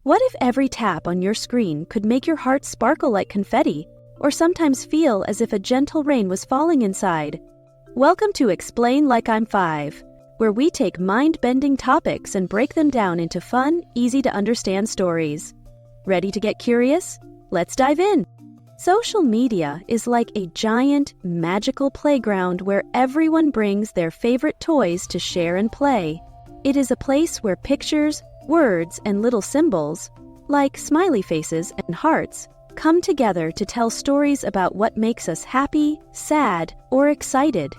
What if every tap on your screen could make your heart sparkle like confetti, or sometimes feel as if a gentle rain was falling inside? Welcome to Explain Like I'm 5, where we take mind-bending topics and break them down into fun, easy-to-understand stories. Ready to get curious? Let's dive in! Social media is like a giant, magical playground where everyone brings their favorite toys to share and play. It is a place where pictures, words, and little symbols, like smiley faces and hearts, come together to tell stories about what makes us happy, sad, or excited.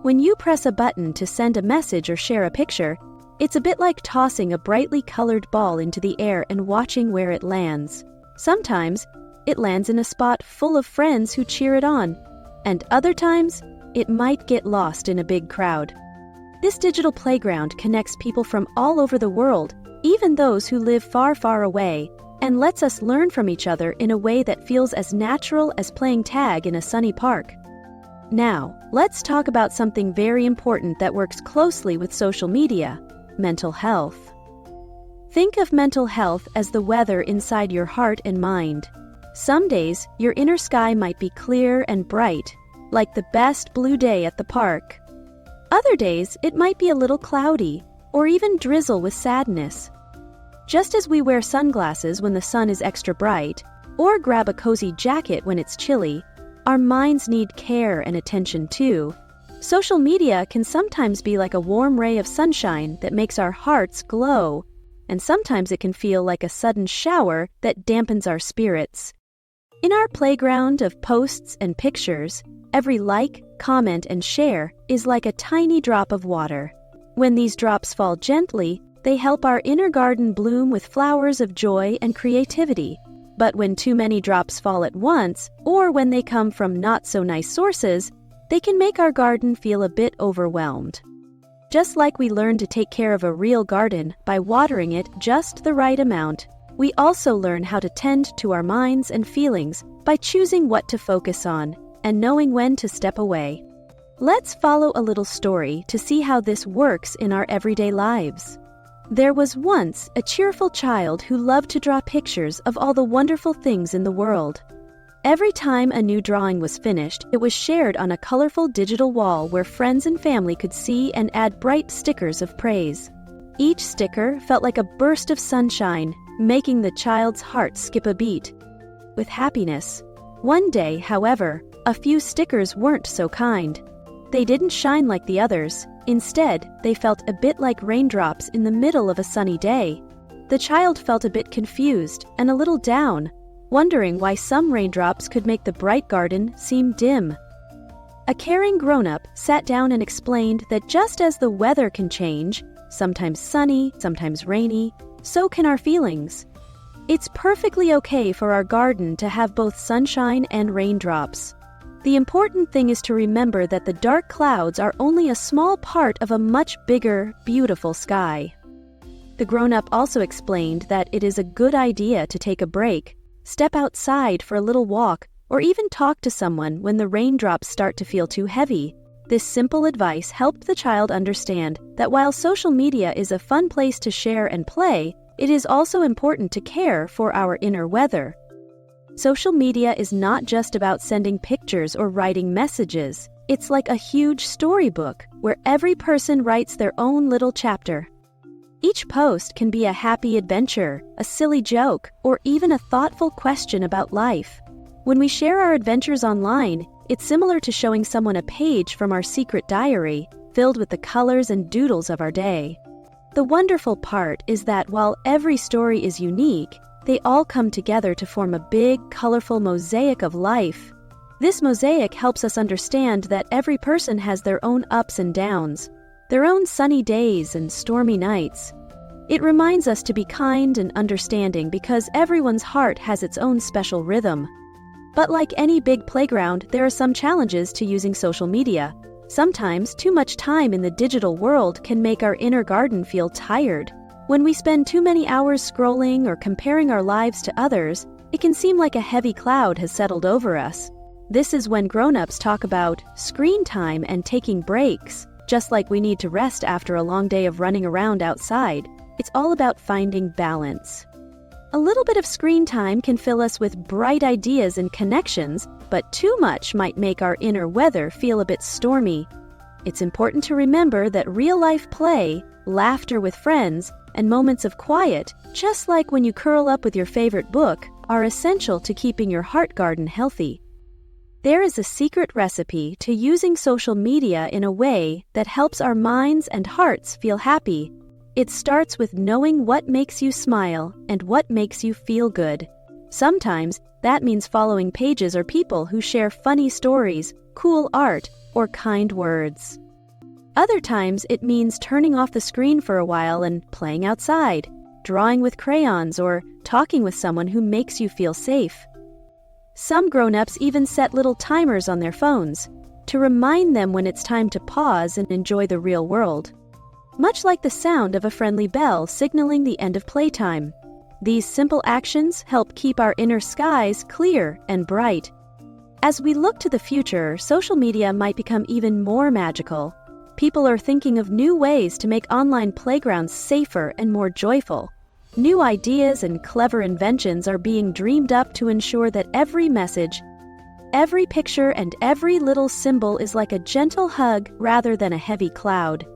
When you press a button to send a message or share a picture, it's a bit like tossing a brightly colored ball into the air and watching where it lands. Sometimes, it lands in a spot full of friends who cheer it on, and other times, it might get lost in a big crowd. This digital playground connects people from all over the world, even those who live far, far away, and lets us learn from each other in a way that feels as natural as playing tag in a sunny park. Now, let's talk about something very important that works closely with social media: mental health. Think of mental health as the weather inside your heart and mind. Some days, your inner sky might be clear and bright, like the best blue day at the park. Other days, it might be a little cloudy, or even drizzle with sadness. Just as we wear sunglasses when the sun is extra bright, or grab a cozy jacket when it's chilly, our minds need care and attention too. Social media can sometimes be like a warm ray of sunshine that makes our hearts glow, and sometimes it can feel like a sudden shower that dampens our spirits. In our playground of posts and pictures, every like, comment, and share is like a tiny drop of water. When these drops fall gently, they help our inner garden bloom with flowers of joy and creativity. But when too many drops fall at once, or when they come from not-so-nice sources, they can make our garden feel a bit overwhelmed. Just like we learn to take care of a real garden by watering it just the right amount, we also learn how to tend to our minds and feelings by choosing what to focus on and knowing when to step away. Let's follow a little story to see how this works in our everyday lives. There was once a cheerful child who loved to draw pictures of all the wonderful things in the world. Every time a new drawing was finished, it was shared on a colorful digital wall where friends and family could see and add bright stickers of praise. Each sticker felt like a burst of sunshine, making the child's heart skip a beat with happiness. One day, however, a few stickers weren't so kind. They didn't shine like the others. Instead, they felt a bit like raindrops in the middle of a sunny day. The child felt a bit confused and a little down, wondering why some raindrops could make the bright garden seem dim. A caring grown-up sat down and explained that just as the weather can change, sometimes sunny, sometimes rainy, so can our feelings. It's perfectly okay for our garden to have both sunshine and raindrops. The important thing is to remember that the dark clouds are only a small part of a much bigger, beautiful sky. The grown-up also explained that it is a good idea to take a break, step outside for a little walk, or even talk to someone when the raindrops start to feel too heavy. This simple advice helped the child understand that while social media is a fun place to share and play, it is also important to care for our inner weather. Social media is not just about sending pictures or writing messages. It's like a huge storybook where every person writes their own little chapter. Each post can be a happy adventure, a silly joke, or even a thoughtful question about life. When we share our adventures online, it's similar to showing someone a page from our secret diary, filled with the colors and doodles of our day. The wonderful part is that while every story is unique, they all come together to form a big, colorful mosaic of life. This mosaic helps us understand that every person has their own ups and downs, their own sunny days and stormy nights. It reminds us to be kind and understanding because everyone's heart has its own special rhythm. But like any big playground, there are some challenges to using social media. Sometimes, too much time in the digital world can make our inner garden feel tired. When we spend too many hours scrolling or comparing our lives to others, it can seem like a heavy cloud has settled over us. This is when grown-ups talk about screen time and taking breaks. Just like we need to rest after a long day of running around outside, it's all about finding balance. A little bit of screen time can fill us with bright ideas and connections, but too much might make our inner weather feel a bit stormy. It's important to remember that real-life play, laughter with friends, and moments of quiet, just like when you curl up with your favorite book, are essential to keeping your heart garden healthy. There is a secret recipe to using social media in a way that helps our minds and hearts feel happy. It starts with knowing what makes you smile and what makes you feel good. Sometimes that means following pages or people who share funny stories, cool art, or kind words. Other times it means turning off the screen for a while and playing outside, drawing with crayons, or talking with someone who makes you feel safe. Some grown-ups even set little timers on their phones to remind them when it's time to pause and enjoy the real world. Much like the sound of a friendly bell signaling the end of playtime, these simple actions help keep our inner skies clear and bright. As we look to the future, social media might become even more magical. People are thinking of new ways to make online playgrounds safer and more joyful. New ideas and clever inventions are being dreamed up to ensure that every message, every picture, and every little symbol is like a gentle hug rather than a heavy cloud.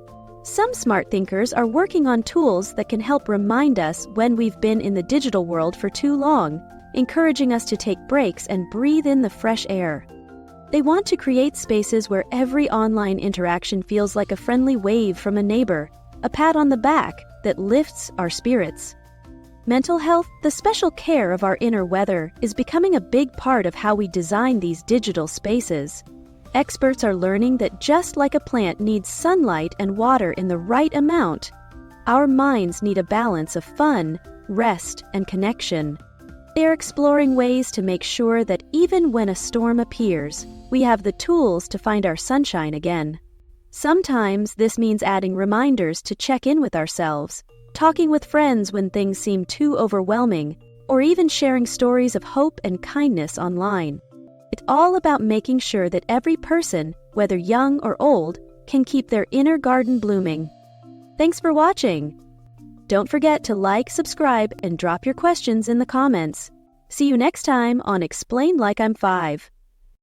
Some smart thinkers are working on tools that can help remind us when we've been in the digital world for too long, encouraging us to take breaks and breathe in the fresh air. They want to create spaces where every online interaction feels like a friendly wave from a neighbor, a pat on the back that lifts our spirits. Mental health, the special care of our inner weather, is becoming a big part of how we design these digital spaces. Experts are learning that just like a plant needs sunlight and water in the right amount, our minds need a balance of fun, rest, and connection. They are exploring ways to make sure that even when a storm appears, we have the tools to find our sunshine again. Sometimes this means adding reminders to check in with ourselves, talking with friends when things seem too overwhelming, or even sharing stories of hope and kindness online. It's all about making sure that every person, whether young or old, can keep their inner garden blooming. Thanks for watching. Don't forget to like, subscribe, and drop your questions in the comments. See you next time on Explain Like I'm 5.